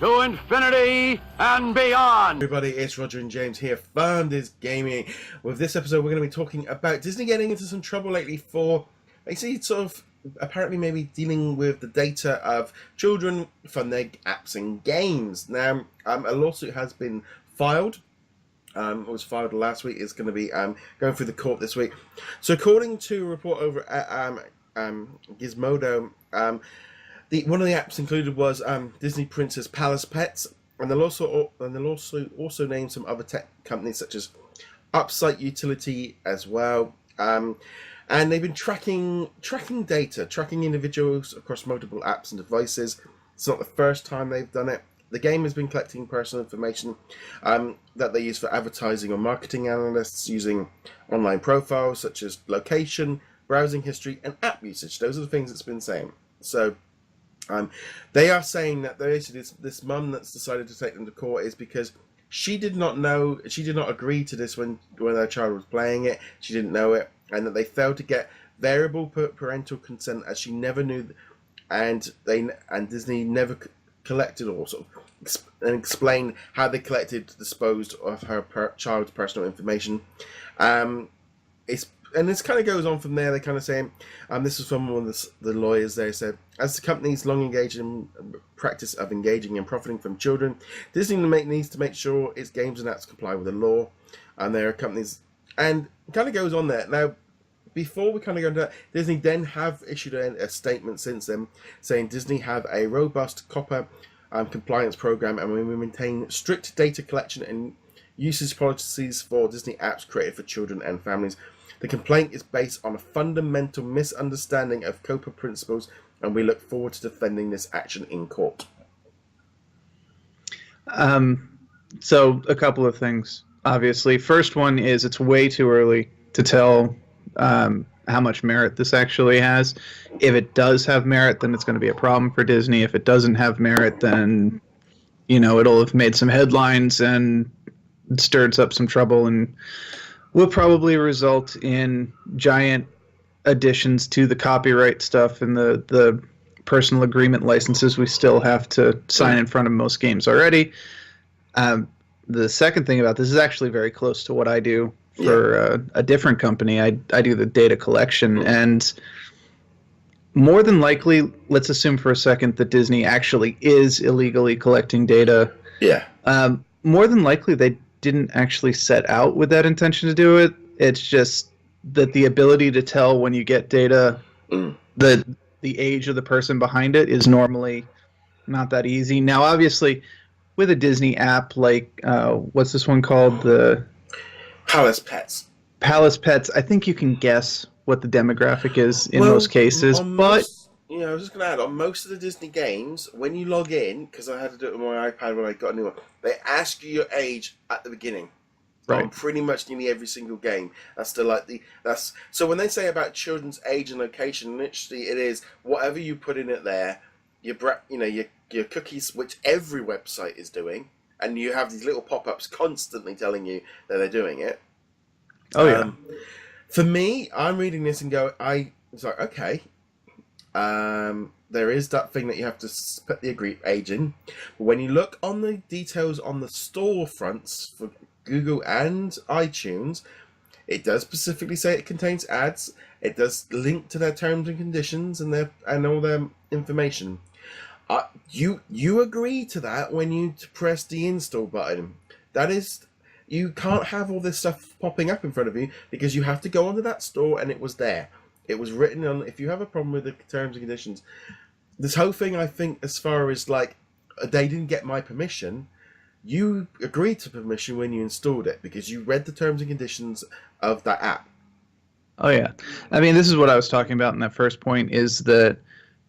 to infinity and beyond. Everybody, it's Roger and James here, Founders Gaming. With this episode, we're going to be talking about Disney getting into some trouble lately for basically sort of apparently maybe dealing with the data of children from their apps and games. Now, a lawsuit has been filed. It was filed last week. It's going to be going through the court this week. So according to a report over at Gizmodo, one of the apps included was Disney Princess Palace Pets, and the lawsuit also named some other tech companies such as Upsite Utility as well. And they've been tracking data, tracking individuals across multiple apps and devices. It's not the first time they've done it. The game has been collecting personal information that they use for advertising or marketing analysts using online profiles such as location, browsing history, and app usage. Those are the things it's been saying. So they are saying that basically this mum that's decided to take them to court is because she did not agree to this when her child was playing it. She didn't know it, and that they failed to get variable parental consent, as she never knew, and Disney never collected or sort of explained how they disposed of her child's personal information. This kind of goes on from there. They kind of saying, this is from one of the lawyers there, said, as the company's long engaged in practice of engaging and profiting from children, Disney needs to make sure its games and apps comply with the law. And there are companies, and it kind of goes on there. Now, before we kind of go into that, Disney then have issued a statement since then, saying Disney have a robust COPPA compliance program, and we maintain strict data collection and usage policies for Disney apps created for children and families. The complaint is based on a fundamental misunderstanding of COPPA principles, and we look forward to defending this action in court. So a couple of things. Obviously, first one is it's way too early to tell how much merit this actually has. If it does have merit, then it's going to be a problem for Disney. If it doesn't have merit, then it'll have made some headlines and stirred up some trouble, and will probably result in giant additions to the copyright stuff and the personal agreement licenses we still have to sign in front of most games already. The second thing about this is actually very close to what I do for a different company. I do the data collection, and more than likely, let's assume for a second that Disney actually is illegally collecting data. Yeah. More than likely, they didn't actually set out with that intention to do it. It's just that the ability to tell when you get data, the age of the person behind it is normally not that easy. Now, obviously, with a Disney app like what's this one called? The Palace Pets. Palace Pets. I think you can guess what the demographic is in most cases, but I was just going to add, on most of the Disney games, when you log in, because I had to do it on my iPad when I got a new one, they ask you your age at the beginning. Right. On pretty much nearly every single game. So when they say about children's age and location, literally it is whatever you put in it there, your cookies, which every website is doing, and you have these little pop-ups constantly telling you that they're doing it. Oh yeah. For me, I'm reading this and it's like, okay. There is that thing that you have to put the agreed age in, but when you look on the details on the storefronts for Google and iTunes, it does specifically say it contains ads. It does link to their terms and conditions and all their information. You agree to that when you press the install button. That is, you can't have all this stuff popping up in front of you because you have to go onto that store, and it was there. It was written on. If you have a problem with the terms and conditions, this whole thing, I think, as far as like they didn't get my permission, you agreed to permission when you installed it because you read the terms and conditions of that app. Oh yeah, I mean, this is what I was talking about in that first point, is that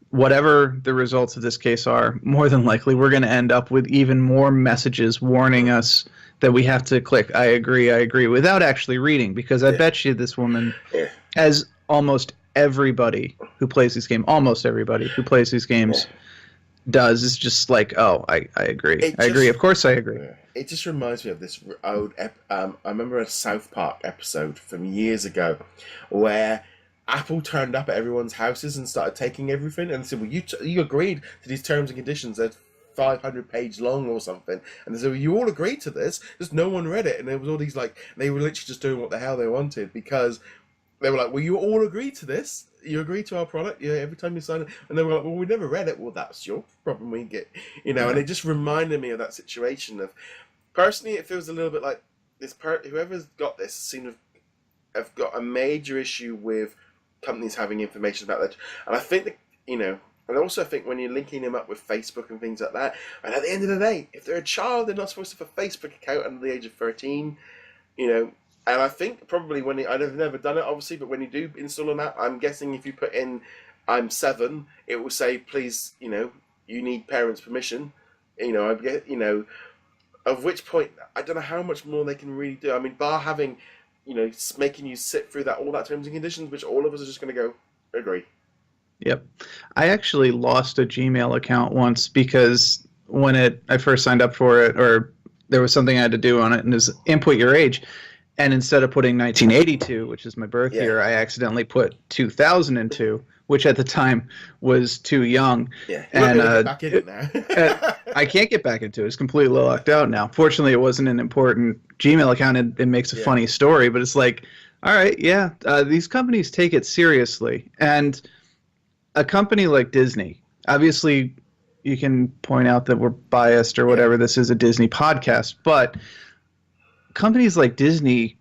whatever the results of this case are, more than likely we're going to end up with even more messages warning us that we have to click I agree without actually reading, because I bet you this woman, as almost everybody who plays these games, does, is just like, oh, I agree. I agree. Of course I agree. It just reminds me of this old, I remember a South Park episode from years ago where Apple turned up at everyone's houses and started taking everything, and said, well, you agreed to these terms and conditions. They're 500-page long or something, and they said, well, you all agreed to this, just no one read it, and there was all these like, they were literally just doing what the hell they wanted, because they were like, well, you all agreed to this, you agreed to our product, yeah, every time you sign it, and they were like, well, we never read it. Well, that's your problem. We get, and it just reminded me of that situation of, personally, it feels a little bit like this whoever's got this seems to have got a major issue with companies having information about that, and I think that, and also I think when you're linking them up with Facebook and things like that, and at the end of the day, if they're a child, they're not supposed to have a Facebook account under the age of 13, and I think probably I've never done it obviously, but when you do install an app, I'm guessing if you put in I'm 7, it will say, please, you need parents' permission, I get, of which point, I don't know how much more they can really do. I mean, bar having, making you sit through all that terms and conditions, which all of us are just going to go, agree. Yep. I actually lost a Gmail account once because when I first signed up for it, or there was something I had to do on it, and it was input your age. And instead of putting 1982, which is my birth year, I accidentally put 2002, which at the time was too young. Yeah, and get back in it now. I can't get back into it. It's completely locked out now. Fortunately, it wasn't an important Gmail account. It makes a funny story, but it's like, all right, these companies take it seriously. And a company like Disney, obviously, you can point out that we're biased or whatever. This is a Disney podcast, but companies like Disney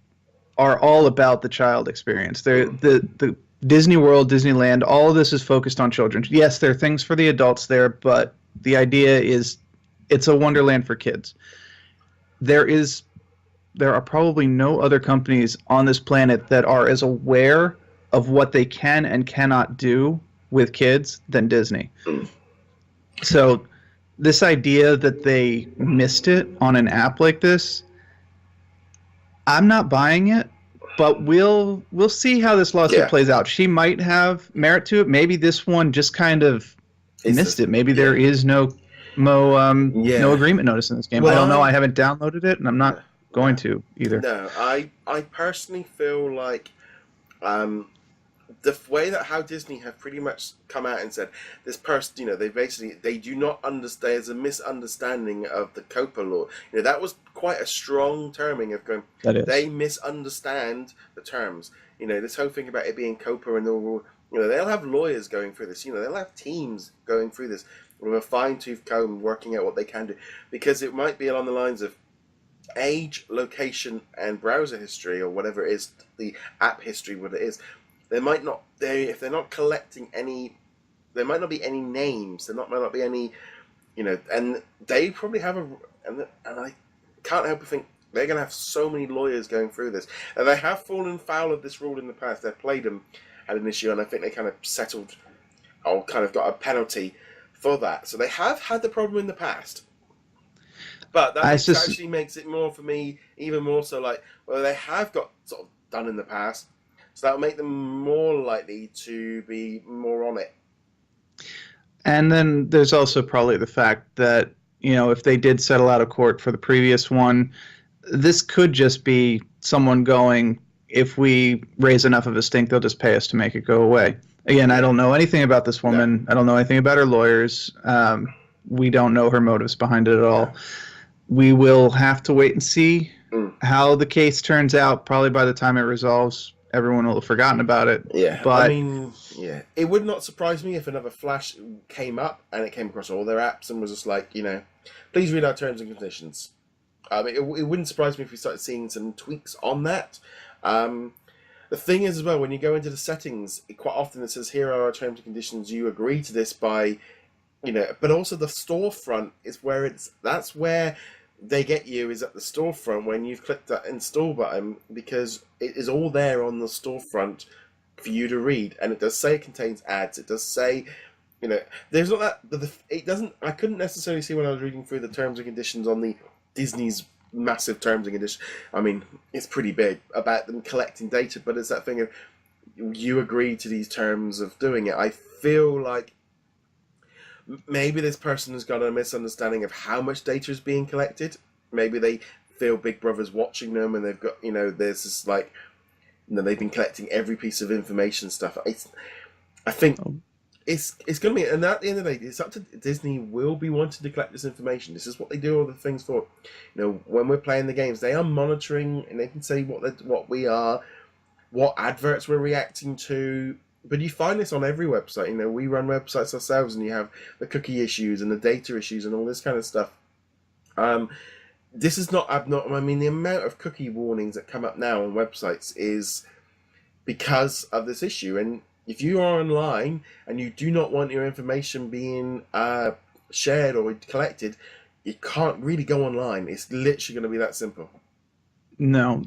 are all about the child experience. They're the Disney World, Disneyland, all of this is focused on children. Yes, there are things for the adults there, but the idea is it's a wonderland for kids. There are probably no other companies on this planet that are as aware of what they can and cannot do with kids than Disney. So this idea that they missed it on an app like this, I'm not buying it, but we'll see how this lawsuit plays out. She might have merit to it. Maybe this one just kind of missed it. Maybe there is no agreement notice in this game. Well, I don't know. I haven't downloaded it, and I'm not going to either. No, I personally feel like the way that how Disney have pretty much come out and said this person, they do not understand. There's a misunderstanding of the COPA law. That was quite a strong terming of going. They misunderstand the terms. This whole thing about it being COPA and all. They'll have lawyers going through this. They'll have teams going through this with a fine-tooth comb, working out what they can do, because it might be along the lines of age, location, and browser history, or whatever it is, the app history, what it is. If they're not collecting any, there might not be any names. There might not be any, and they probably have and I can't help but think they're going to have so many lawyers going through this, and they have fallen foul of this rule in the past. They've played them, had an issue, and I think they kind of settled, or kind of got a penalty for that. So they have had the problem in the past. But that actually makes it more for me, even more so like, well, they have got sort of done in the past. So that will make them more likely to be more on it. And then there's also probably the fact that, if they did settle out of court for the previous one, this could just be someone going, if we raise enough of a stink, they'll just pay us to make it go away. Again, I don't know anything about this woman. No. I don't know anything about her lawyers. We don't know her motives behind it at all. No. We will have to wait and see how the case turns out. Probably by the time it resolves, everyone will have forgotten about it. Yeah, but it would not surprise me if another Flash came up and it came across all their apps and was just like, please read our terms and conditions. It wouldn't surprise me if we started seeing some tweaks on that. The thing is as well, when you go into the settings, quite often it says, here are our terms and conditions. You agree to this by, but also the storefront is where that's where they get you, is at the storefront when you've clicked that install button, because it is all there on the storefront for you to read, and it does say it contains ads. It does say, there's not that, but it doesn't. I couldn't necessarily see when I was reading through the terms and conditions on the Disney's massive terms and conditions. I mean, it's pretty big about them collecting data, but it's that thing of you agree to these terms of doing it. I feel like maybe this person has got a misunderstanding of how much data is being collected. Maybe they feel Big Brother's watching them, and they've got, there's this they've been collecting every piece of information stuff. I think it's going to be, and at the end of the day, it's up to Disney. Will be wanting to collect this information. This is what they do all the things for. You know, when we're playing the games, they are monitoring, and they can say what we are, what adverts we're reacting to. But you find this on every website. You know, we run websites ourselves, and you have the cookie issues and the data issues and all this kind of stuff. This is not abnormal. I mean, the amount of cookie warnings that come up now on websites is because of this issue. And if you are online and you do not want your information being shared or collected, you can't really go online. It's literally going to be that simple. No,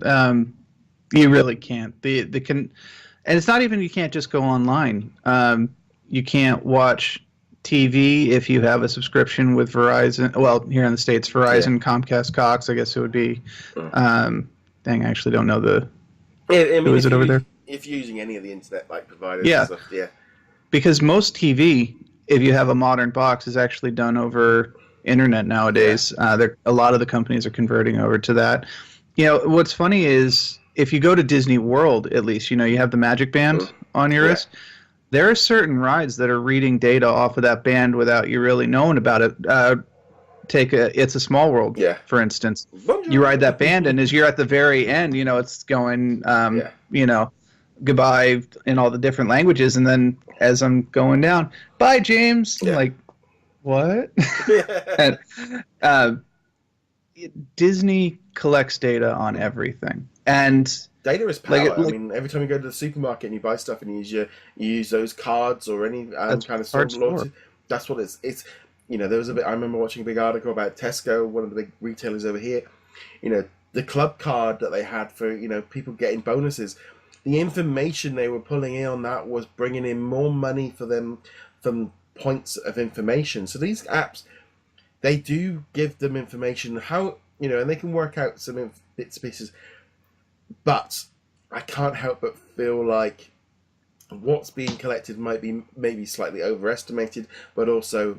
you really can't. And it's not even you can't just go online. You can't watch TV if you have a subscription with Verizon. Well, here in the States, Verizon, Comcast, Cox. I guess it would be. Dang, I actually don't know the. Who is it over there? If you're using any of the internet like providers, and stuff, because most TV, if you have a modern box, is actually done over internet nowadays. A lot of the companies are converting over to that. You know, what's funny is if you go to Disney World, at least, you know, you have the Magic Band on your wrist. There are certain rides that are reading data off of that band without you really knowing about it. Take It's a Small World, for instance. You ride that band, and as you're at the very end, you know, it's going, you know, goodbye in all the different languages, and then as I'm going down, bye, James. I'm like, what? And, Disney collects data on everything, and data is power. I mean, every time you go to the supermarket and you buy stuff and you use those cards or any kind of store, that's what it's. You know, there was I remember watching a big article about Tesco, one of the big retailers over here. You know, the club card that they had for, you know, people getting bonuses. The information they were pulling in on that was bringing in more money for them from points of information. So these apps, they do give them information, how, you know, and they can work out some bits and pieces. But I can't help but feel like what's being collected might be maybe slightly overestimated, but also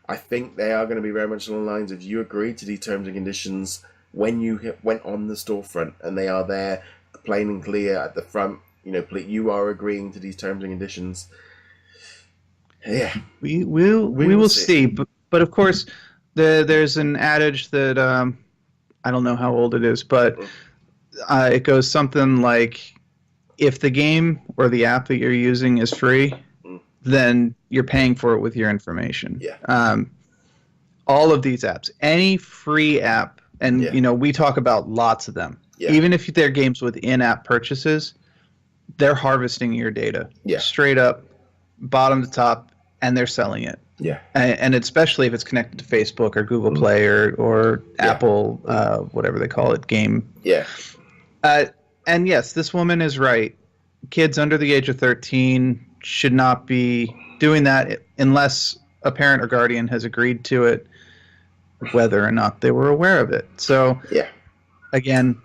I think they are going to be very much along the lines of you agreed to these terms and conditions when you went on the storefront, and they are there plain and clear at the front. You know, you are agreeing to these terms and conditions. Yeah, we will see. But of course, there's an adage that I don't know how old it is, but it goes something like, if the game or the app that you're using is free, then you're paying for it with your information. All of these apps, any free app, and you know, we talk about lots of them. Even if they're games with in-app purchases, they're harvesting your data straight up, bottom to top, and they're selling it. And especially if it's connected to Facebook or Google Play or Apple, whatever they call it, game. And yes, this woman is right. Kids under the age of 13 should not be doing that unless a parent or guardian has agreed to it, whether or not they were aware of it. So, again,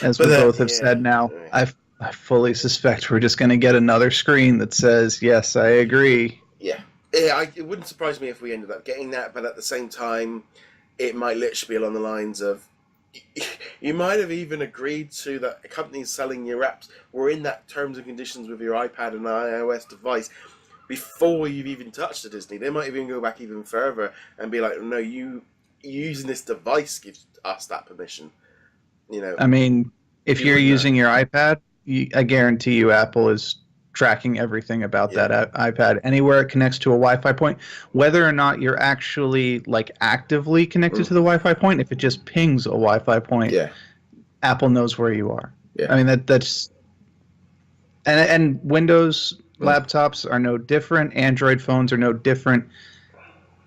as we both have said now, I fully suspect we're just going to get another screen that says, yes, I agree. It wouldn't surprise me if we ended up getting that, but at the same time, it might literally be along the lines of, you might have even agreed to that companies selling your apps were in that terms and conditions with your iPad and iOS device before you've even touched the Disney. They might even go back even further and be like, no, you using this device gives us that permission. You know, I mean, if you're using your iPad, I guarantee you Apple is tracking everything about that iPad. Anywhere it connects to a Wi-Fi point, whether or not you're actually like actively connected to the Wi-Fi point, if it just pings a Wi-Fi point, Apple knows where you are. I mean, that's and Windows laptops are no different. Android phones are no different.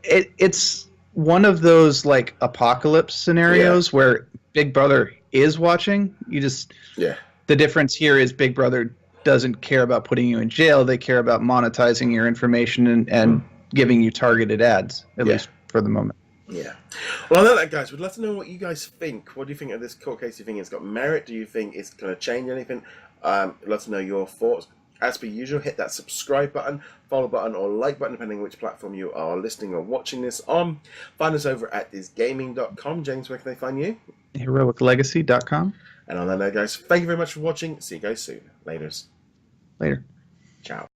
It's one of those like apocalypse scenarios where Big Brother is watching. You just the difference here is Big Brother doesn't care about putting you in jail. They care about monetizing your information and giving you targeted ads, at least for the moment. Well, on that, guys, we'd love to know what you guys think. What do you think of this court case? Do you think it's got merit? Do you think it's going to change anything? I'd love to know your thoughts. As per usual, hit that subscribe button, follow button, or like button, depending on which platform you are listening or watching this on. Find us over at DisKingdom.com. James, where can they find you? HeroicLegacy.com. And on that note, guys, thank you very much for watching. See you guys soon. Later. Ciao.